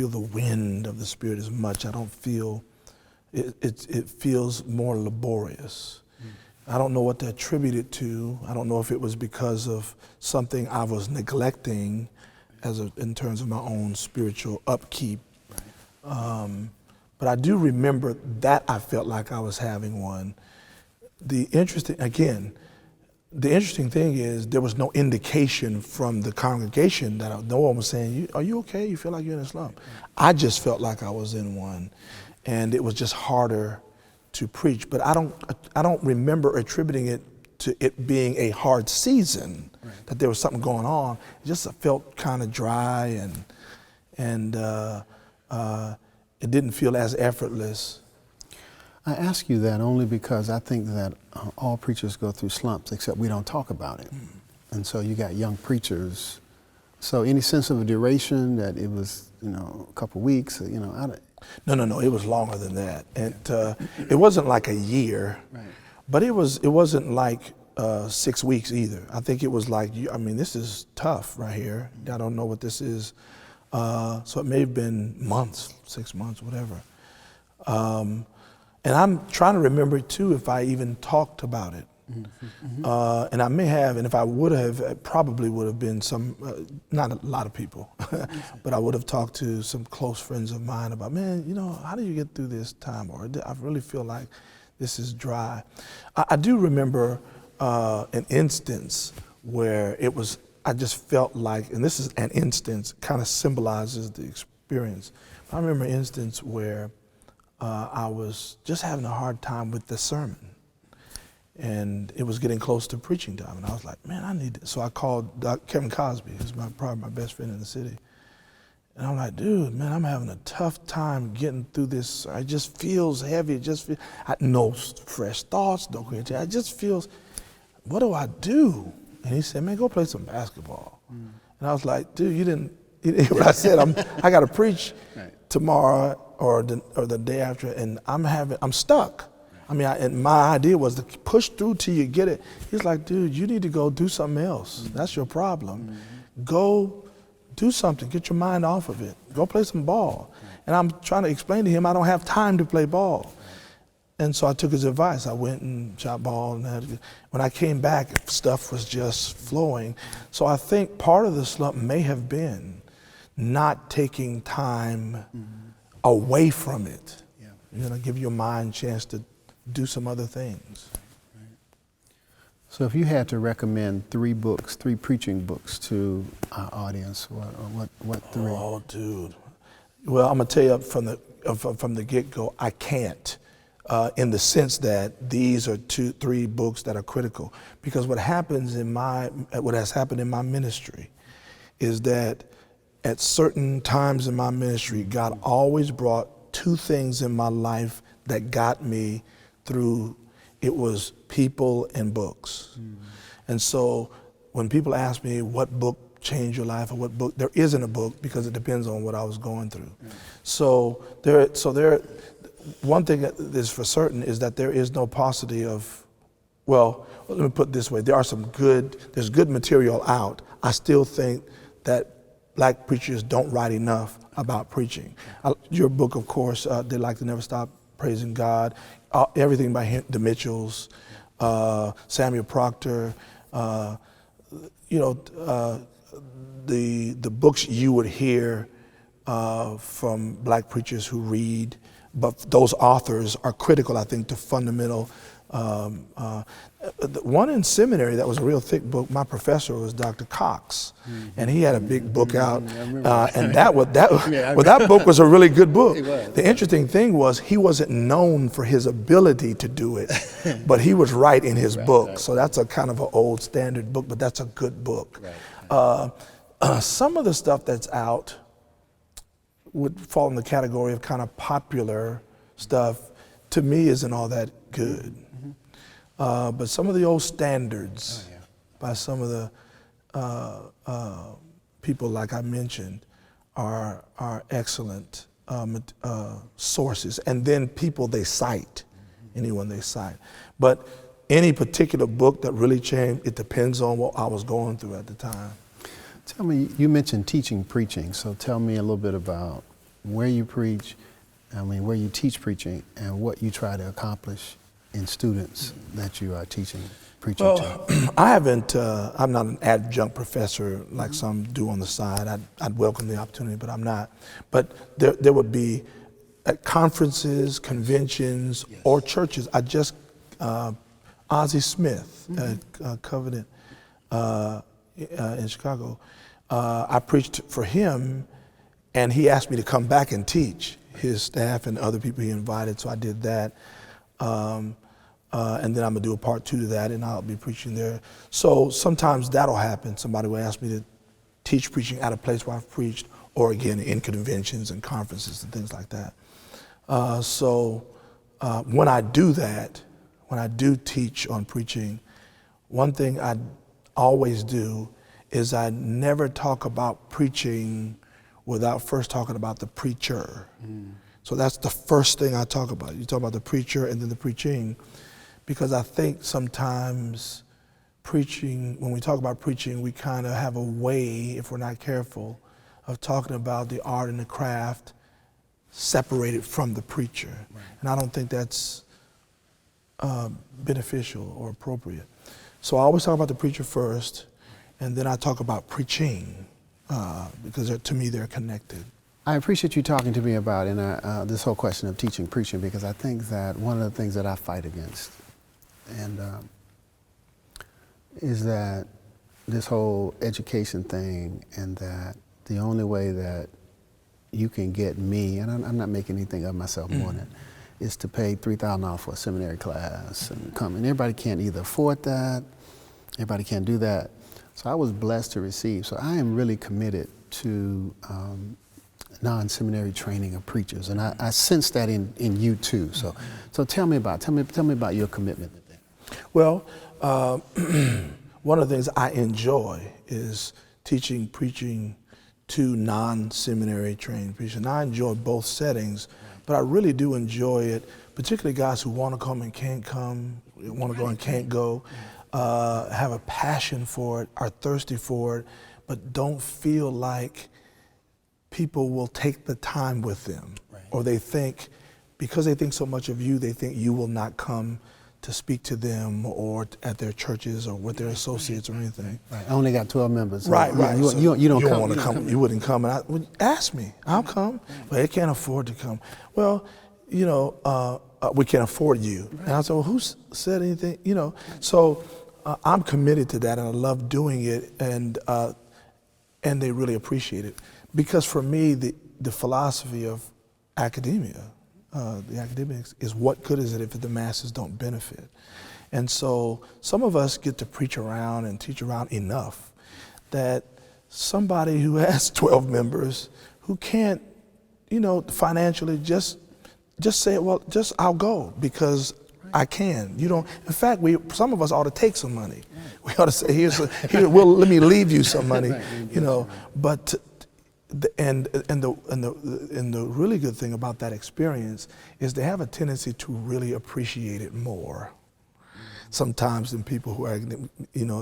the wind of the Spirit as much. I don't feel, it feels more laborious. I don't know what to attribute it to. I don't know if it was because of something I was neglecting in terms of my own spiritual upkeep. But I do remember that I felt like I was having one. The interesting thing is there was no indication from the congregation that no one was saying, are you okay? You feel like you're in a slump? I just felt like I was in one, and it was just harder to preach. But I don't remember attributing it to it being a hard season, that there was something going on. It just felt kind of dry, and it didn't feel as effortless.
I ask you that only because I think that all preachers go through slumps, except we don't talk about it. And so you got young preachers. So any sense of a duration that it was, a couple weeks,
No, it was longer than that. And it wasn't like a year, but it wasn't like 6 weeks either. I think it was like, this is tough right here. I don't know what this is. So it may have been months, 6 months, whatever. And I'm trying to remember too if I even talked about it. And I may have, and if I would have, it probably would have been not a lot of people, but I would have talked to some close friends of mine about, man, how do you get through this time? Or I really feel like this is dry. I do remember an instance where I just felt like, and this is an instance, kind of symbolizes the experience. I remember an instance where I was just having a hard time with the sermon. And it was getting close to preaching time. And I was like, man, I need this. So I called Kevin Cosby, who's probably my best friend in the city. And I'm like, dude, man, I'm having a tough time getting through this. It just feels heavy. No fresh thoughts, no creativity. It just feels, what do I do? And he said, man, go play some basketball. And I was like, dude, you didn't what I said, I got to preach tomorrow or the day after, and I'm stuck. And my idea was to push through till you get it. He's like, dude, you need to go do something else. That's your problem. Go do something. Get your mind off of it. Go play some ball. And I'm trying to explain to him I don't have time to play ball. And so I took his advice. I went and shot ball. And when I came back, stuff was just flowing. So I think part of the slump may have been not taking time away from it. Give your mind a chance to do some other things.
So if you had to recommend three preaching books to our audience, what three?
Oh, dude. Well, I'm gonna tell you from the get-go, I can't, in the sense that these are 3 books that are critical. Because what has happened in my ministry is that at certain times in my ministry, God always brought 2 things in my life that got me through. It was people and books. And so when people ask me what book changed your life or what book, there isn't a book because it depends on what I was going through. So one thing that is for certain is that there is no paucity of, well, let me put it this way, there's good material out. I still think that black preachers don't write enough about preaching. Your book, of course, They Like to Never Stop Praising God, everything by the Mitchells, Samuel Proctor, the books you would hear from black preachers who read, but those authors are critical, I think, to fundamental. The one in seminary that was a real thick book, my professor was Dr. Cox, and he had a big book out, and that book was a really good book. The interesting thing was he wasn't known for his ability to do it, but he was right in his book. So that's a kind of an old standard book, but that's a good book. Some of the stuff that's out would fall in the category of kind of popular stuff. To me, isn't all that good. But some of the old standards by some of the people, like I mentioned, are excellent sources. And then people they cite, anyone they cite. But any particular book that really changed, it depends on what I was going through at the time.
Tell me, you mentioned teaching preaching, so tell me a little bit about where you preach, where you teach preaching, and what you try to accomplish in students that you are teaching preaching to.
I haven't, I'm not an adjunct professor like some do on the side. I'd welcome the opportunity, but I'm not. But there would be at conferences, conventions, or churches. I just, Ozzie Smith at Covenant in Chicago, I preached for him, and he asked me to come back and teach his staff and other people he invited, so I did that. And then I'm gonna do a part 2 to that, and I'll be preaching there. So sometimes that'll happen. Somebody will ask me to teach preaching at a place where I've preached, or again in conventions and conferences and things like that. When I do that, when I do teach on preaching, one thing I always do is I never talk about preaching without first talking about the preacher. So that's the first thing I talk about. You talk about the preacher and then the preaching, because I think sometimes preaching, when we talk about preaching, we kind of have a way, if we're not careful, of talking about the art and the craft separated from the preacher. And I don't think that's beneficial or appropriate. So I always talk about the preacher first, and then I talk about preaching, because to me they're connected.
I appreciate you talking to me about this whole question of teaching preaching, because I think that one of the things that I fight against is that this whole education thing, and that the only way that you can get me, and I'm not making anything of myself more than, is to pay $3,000 for a seminary class and come. And everybody can't either afford that, everybody can't do that. So I was blessed to receive. So I am really committed to non-seminary training of preachers, and I sense that in you too. So tell me about your commitment to that.
Well, one of the things I enjoy is teaching preaching to non-seminary trained preachers. And I enjoy both settings, but I really do enjoy it, particularly guys who want to come and can't come, want to go and can't go, have a passion for it, are thirsty for it, but don't feel like people will take the time with them. Or they think, because they think so much of you, they think you will not come to speak to them or at their churches or with their associates or anything.
I only got 12 members. So
right.
You don't
want to come. You wouldn't come. And ask me. I'll come. But they can't afford to come. Well, we can't afford you. And I said, well, who said anything? So I'm committed to that, and I love doing it, and they really appreciate it. Because for me, the philosophy of academia, the academics, is what good is it if the masses don't benefit? And so some of us get to preach around and teach around enough that somebody who has 12 members who can't, financially just say, well, I'll go because I can. In fact, some of us ought to take some money. We ought to say, let me leave you some money, but the really good thing about that experience is they have a tendency to really appreciate it more sometimes than people who are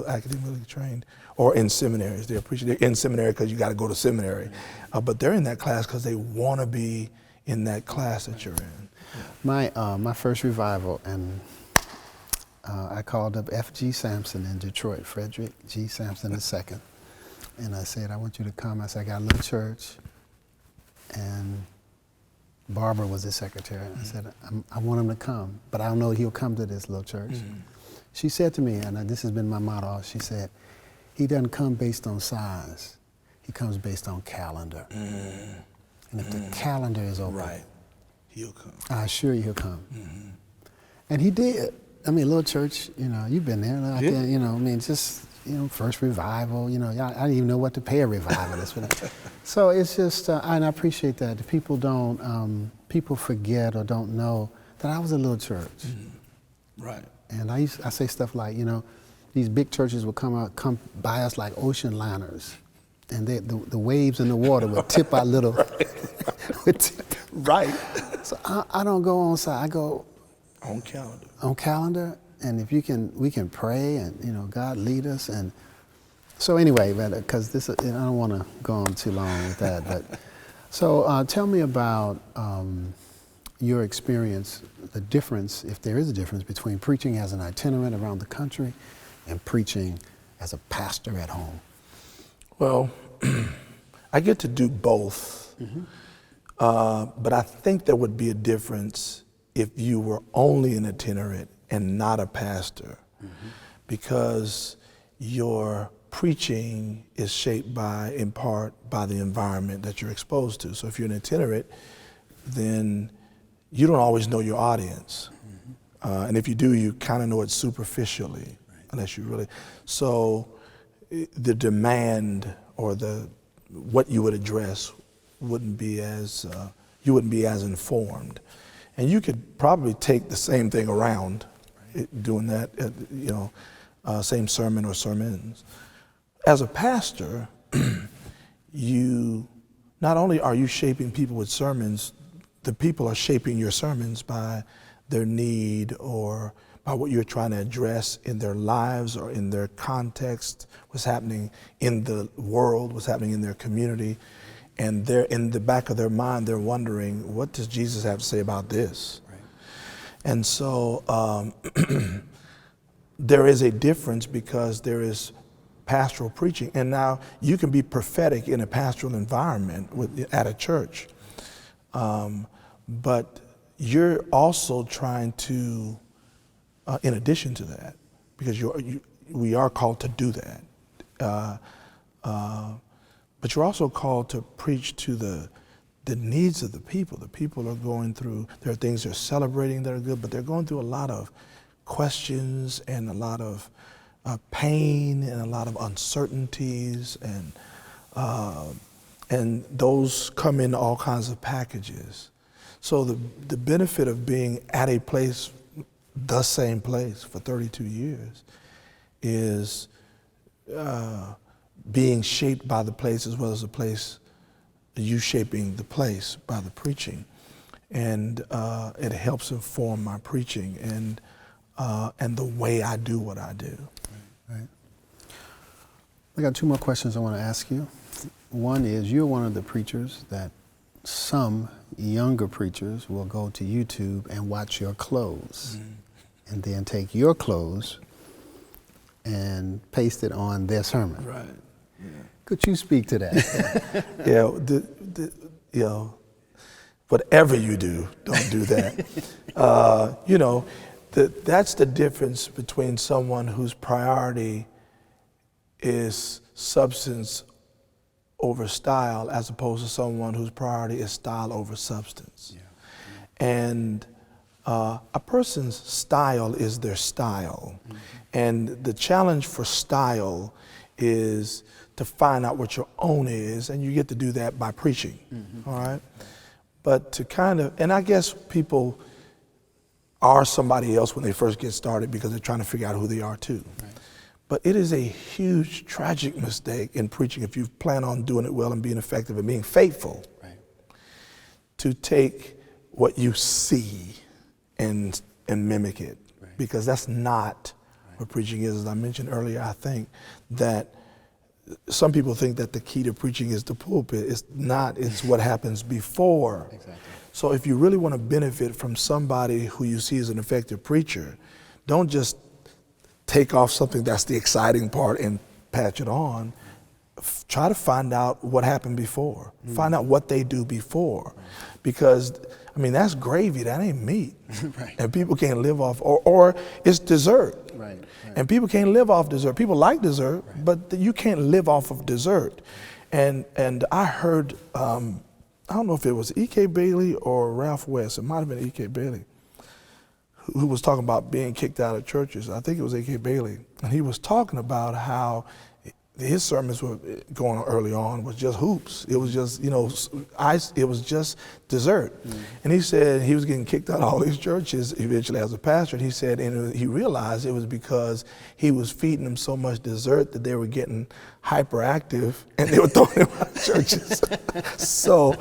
academically trained or in seminaries. They're in seminary because you got to go to seminary, but they're in that class because they want to be in that class that you're in.
My first revival, and I called up F.G. Sampson in Detroit, Frederick G. Sampson II. And I said, I want you to come. I said, I got a little church. Barbara was his secretary. And I said, I want him to come, but I don't know he'll come to this little church. She said to me, and this has been my motto, she said, he doesn't come based on size. He comes based on calendar. And if the calendar is open,
right, he'll come.
I assure you he'll come. And he did. I mean, little church, you know, you've been there, out there, you know, I mean, just, you know, first revival, you know, I didn't even know what to pay a revivalist for that. So it's just, and I appreciate that. People don't, people forget or don't know that I was a little church.
Right.
And I say stuff like, you know, these big churches would come by us like ocean liners. And the waves in the water would tip our little,
Right.
So I don't go on side, I go
on calendar.
On calendar, and if we can pray, and you know, God lead us. And so anyway, because this, I don't want to go on too long with that. But so tell me about your experience, the difference, if there is a difference, between preaching as an itinerant around the country and preaching as a pastor at home.
Well, I get to do both, but I think there would be a difference if you were only an itinerant and not a pastor, because your preaching is shaped in part by the environment that you're exposed to. So if you're an itinerant, then you don't always know your audience. And if you do, you kind of know it superficially, unless you really. So the demand or what you would address wouldn't be as, you wouldn't be as informed. And you could probably take the same thing around, doing that, you know, same sermon or sermons. As a pastor, you, not only are you shaping people with sermons, the people are shaping your sermons by their need or by what you're trying to address in their lives or in their context, what's happening in the world, what's happening in their community. And they're in the back of their mind, they're wondering, what does Jesus have to say about this? Right. And so there is a difference, because there is pastoral preaching. And now you can be prophetic in a pastoral environment at a church. But you're also trying to, in addition to that, because we are called to do that. But you're also called to preach to the needs of the people. The people are going through, there are things they're celebrating that are good, but they're going through a lot of questions and a lot of pain and a lot of uncertainties, and those come in all kinds of packages. So the benefit of being at a place, the same place for 32 years, is being shaped by the place as well as the place, you shaping the place by the preaching. And it helps inform my preaching and the way I do what I do.
Right. I got two more questions I want to ask you. One is, you're one of the preachers that some younger preachers will go to YouTube and watch your clothes and then take your clothes and paste it on their sermon.
Right. Yeah.
Could you speak to that?
Yeah, you know, whatever you do, don't do that. You know, that's the difference between someone whose priority is substance over style, as opposed to someone whose priority is style over substance. Yeah. And a person's style is their style. And the challenge for style is to find out what your own is, and you get to do that by preaching, all right? But to kind of, and I guess people are somebody else when they first get started because they're trying to figure out who they are too. Right. But it is a huge, tragic mistake in preaching, if you plan on doing it well and being effective and being faithful, to take what you see and mimic it, because that's not what preaching is. As I mentioned earlier, I think that some people think that the key to preaching is the pulpit. It's not, it's what happens before. Exactly. So if you really want to benefit from somebody who you see as an effective preacher, don't just take off something that's the exciting part and patch it on. Try to find out what happened before. Find out what they do before. because, I mean, that's gravy, that ain't meat.
Right.
And people can't live off, or it's dessert.
Right.
And people can't live off dessert. People like dessert, but you can't live off of dessert. And I heard, I don't know if it was E.K. Bailey or Ralph West, it might have been E.K. Bailey, who was talking about being kicked out of churches. I think it was E.K. Bailey. And he was talking about how his sermons were going on early on was just hoops. It was just, ice, it was just dessert. And he said he was getting kicked out of all these churches eventually as a pastor. And he said, and he realized it was because he was feeding them so much dessert that they were getting hyperactive and they were throwing him out of churches. So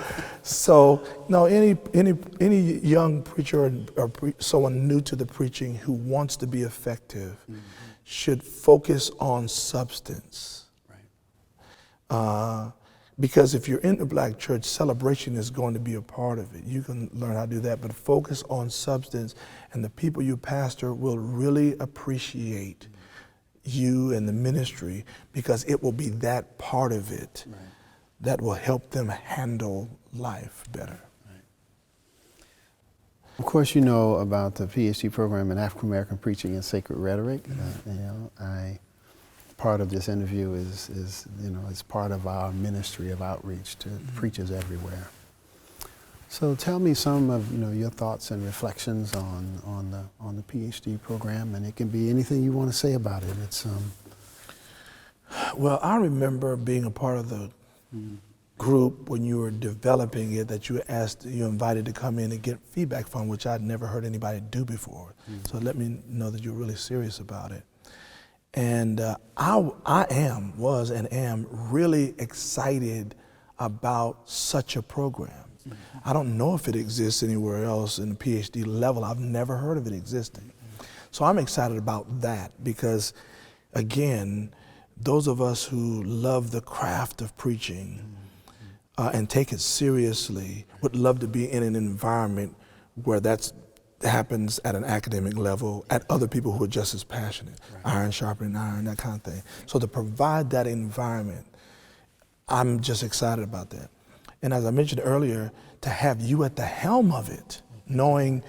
no, any young preacher or someone new to the preaching who wants to be effective should focus on substance. Because if you're in the black church, celebration is going to be a part of it. You can learn how to do that, but focus on substance, and the people you pastor will really appreciate you and the ministry, because it will be that part of it that will help them handle life better.
Of course, you know about the PhD program in African American Preaching and Sacred Rhetoric. Part of this interview is part of our ministry of outreach to preachers everywhere. So tell me some of your thoughts and reflections on the PhD program, and it can be anything you want to say about it. It's
Well, I remember being a part of the group when you were developing it, that you invited to come in and get feedback from, which I'd never heard anybody do before. So let me know that you're really serious about it. And I was and am really excited about such a program. I don't know if it exists anywhere else in the PhD level. I've never heard of it existing. So I'm excited about that because, again, those of us who love the craft of preaching and take it seriously would love to be in an environment where that happens at an academic level, at other people who are just as passionate, iron sharpening iron, that kind of thing. So to provide that environment, I'm just excited about that. And as I mentioned earlier, to have you at the helm of it, knowing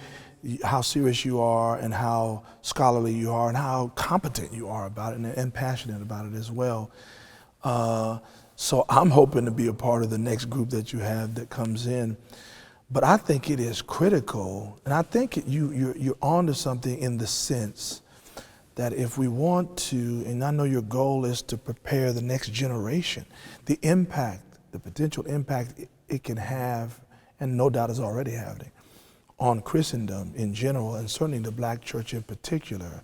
how serious you are and how scholarly you are and how competent you are about it and passionate about it as well. So I'm hoping to be a part of the next group that you have that comes in. But I think it is critical, and I think you're onto something in the sense that if we want to, and I know your goal is to prepare the next generation, the impact, the potential impact it can have, and no doubt is already having, on Christendom in general, and certainly the black church in particular,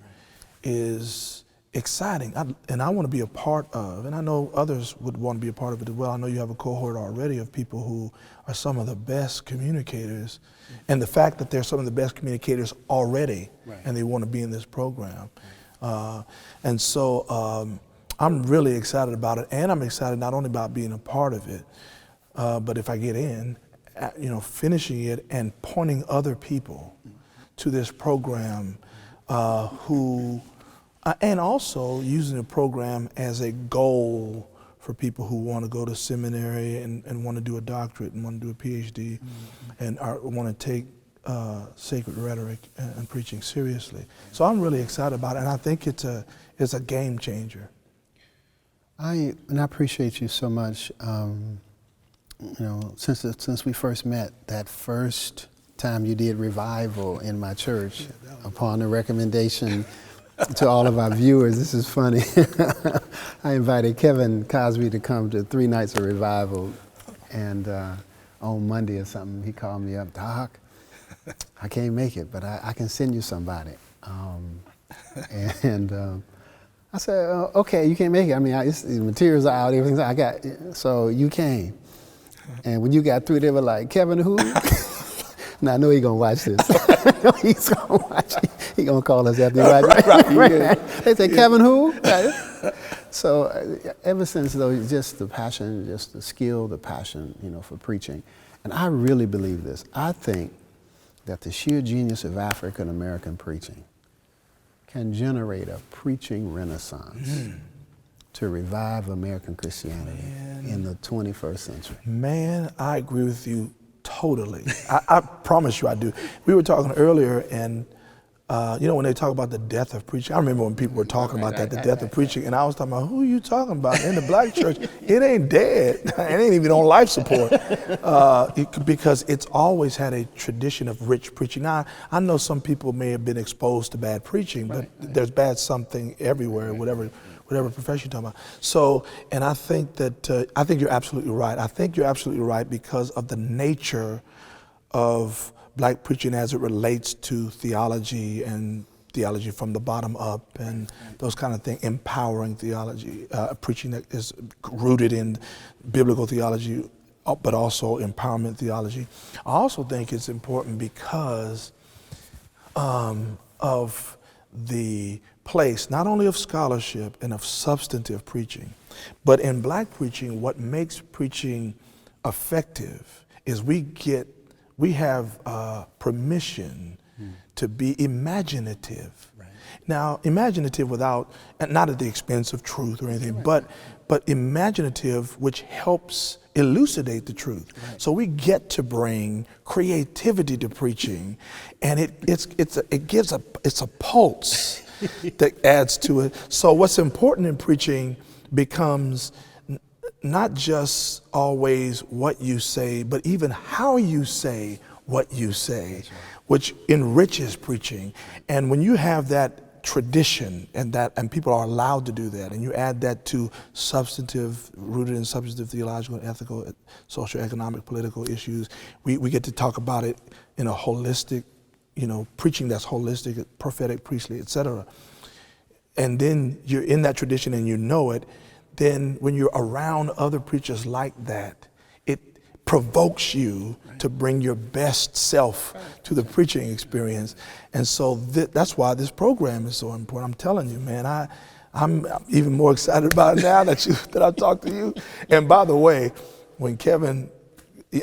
is exciting. And I want to be a part of, and I know others would want to be a part of it as well. I know you have a cohort already of people who are some of the best communicators, and the fact that they're some of the best communicators already, and they want to be in this program. And so I'm really excited about it, and I'm excited not only about being a part of it, but if I get in, finishing it and pointing other people to this program and also using the program as a goal for people who want to go to seminary and want to do a doctorate and want to do a PhD and want to take sacred rhetoric and preaching seriously. So I'm really excited about it, and I think it's a game changer.
I appreciate you so much. Since we first met, that first time you did revival in my church, upon the recommendation to all of our viewers, this is funny. I invited Kevin Cosby to come to 3 nights of revival, and on Monday or something, he called me up, Doc, I can't make it, but I can send you somebody. I said, okay, you can't make it. I mean, the materials are out, everything's out. I got, so you came. And when you got through, they were like, Kevin who? Now I know he's gonna watch this. He's gonna watch it. He's gonna call us after he watches. Right. They say, Kevin who? So ever since, though, just the passion, just the skill, the passion, for preaching. And I really believe this. I think that the sheer genius of African American preaching can generate a preaching renaissance to revive American Christianity in the 21st century.
Man, I agree with you Totally. I promise you I do. We were talking earlier, and when they talk about the death of preaching, I remember when people were talking about that, the death of preaching, and I was talking about, who are you talking about? In the black church, it ain't dead. It ain't even on life support. Because it's always had a tradition of rich preaching. Now, I know some people may have been exposed to bad preaching, but there's bad something everywhere, whatever profession you're talking about. So, and I think that, I think you're absolutely right. I think you're absolutely right because of the nature of black preaching as it relates to theology and theology from the bottom up and those kind of things, empowering theology, preaching that is rooted in biblical theology, but also empowerment theology. I also think it's important because of the place, not only of scholarship and of substantive preaching, but in black preaching, what makes preaching effective is we have permission to be imaginative. Right. Now, imaginative without, not at the expense of truth or anything, but imaginative, which helps elucidate the truth. Right. So we get to bring creativity to preaching, and it's a pulse that adds to it. So what's important in preaching becomes not just always what you say, but even how you say what you say, right, which enriches preaching. And when you have that tradition and people are allowed to do that, and you add that to rooted in substantive theological, ethical, social, economic, political issues, we get to talk about it in a holistic, preaching that's holistic, prophetic, priestly, etc. And then you're in that tradition and you know it. Then when you're around other preachers like that, it provokes you to bring your best self to the preaching experience. And so that's why this program is so important. I'm telling you, man, I'm even more excited about it now that I've talked to you. And by the way, when Kevin,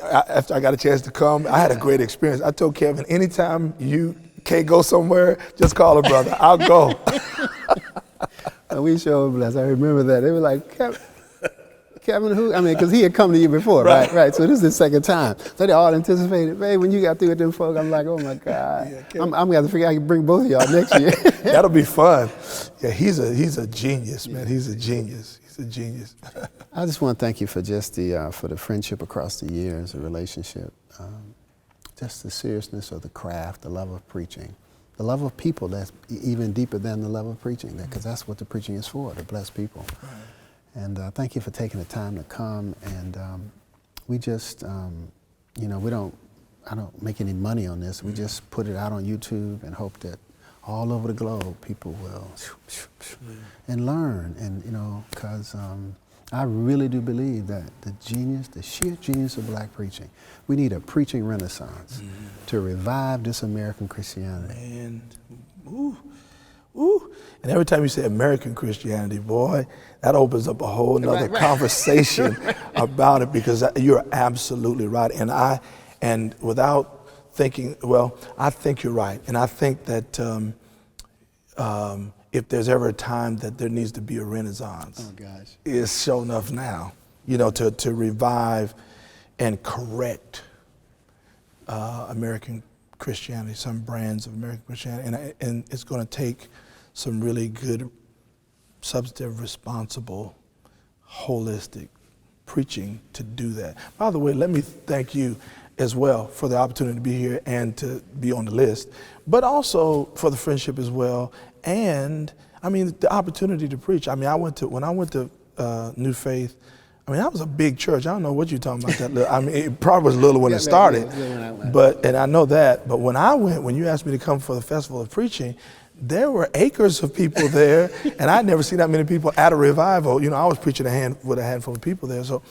after I got a chance to come, I had a great experience. I told Kevin, anytime you can't go somewhere, just call a brother. I'll go.
And we sure were blessed. I remember that. They were like, Kevin who? I mean, because he had come to you before, right? So this is the second time. So they all anticipated, hey, when you got through with them folks, I'm like, oh my God. Yeah, I'm going to figure out I can bring both of y'all next year.
That'll be fun. Yeah, he's a genius, man. He's a genius. He's a genius.
I just want to thank you for just for the friendship across the years, the relationship, just the seriousness of the craft, the love of preaching. The love of people that's even deeper than the love of preaching, because that's what the preaching is for, to bless people. Right. And thank you for taking the time to come. And we just, I don't make any money on this. We just put it out on YouTube and hope that all over the globe people will and learn. And, because I really do believe that the sheer genius of black preaching, we need a preaching renaissance to revive this American Christianity.
Man, ooh. And every time you say American Christianity, boy, that opens up a whole nother conversation about it, because you're absolutely right. And without thinking, I think you're right. And I think that if there's ever a time that there needs to be a renaissance, it's shown enough now, to revive and correct American Christianity, some brands of American Christianity, and it's going to take some really good, substantive, responsible, holistic preaching to do that. By the way, let me thank you as well for the opportunity to be here and to be on the list, but also for the friendship as well. And I mean, the opportunity to preach. I mean, when I went to New Faith, I mean, that was a big church. I don't know what you're talking about. That I mean, it probably was little when it started, and I know that. But when I went, when you asked me to come for the Festival of Preaching, there were acres of people there, and I'd never seen that many people at a revival. I was preaching with a handful of people there. So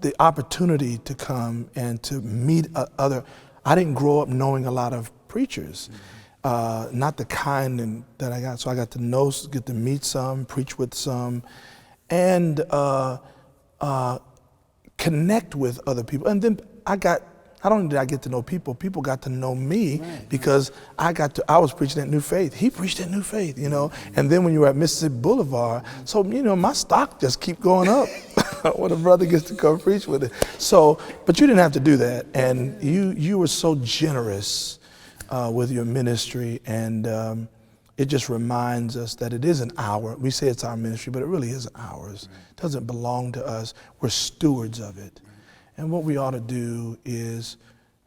the opportunity to come and to meet I didn't grow up knowing a lot of preachers. Not the kind that I got. So I got to get to meet some, preach with some, and connect with other people. And then not only did I get to know people got to know me, because I was preaching at New Faith. He preached at New Faith, And then when you were at Mississippi Boulevard, so, my stock just keep going up. when a brother gets to come preach with it. So, but you didn't have to do that, and you were so generous with your ministry, and it just reminds us that it isn't our. We say it's our ministry, but it really isn't ours. It doesn't belong to us. We're stewards of it, and what we ought to do is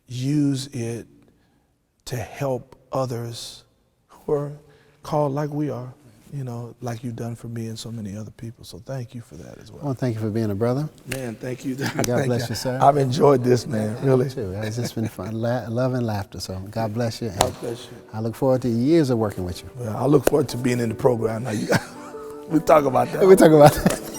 use it to help others who are called like we are, you know, like you've done for me and so many other people. So thank you for that as well.
Well, thank you for being a brother.
Man, thank you.
God bless you, sir.
I've enjoyed this, man, really.
Me too. It's just been fun, love and laughter. So God bless you.
God bless you.
I look forward to years of working with you.
Well, I look forward to being in the program. Now, we'll talk about that.
We'll talk about that.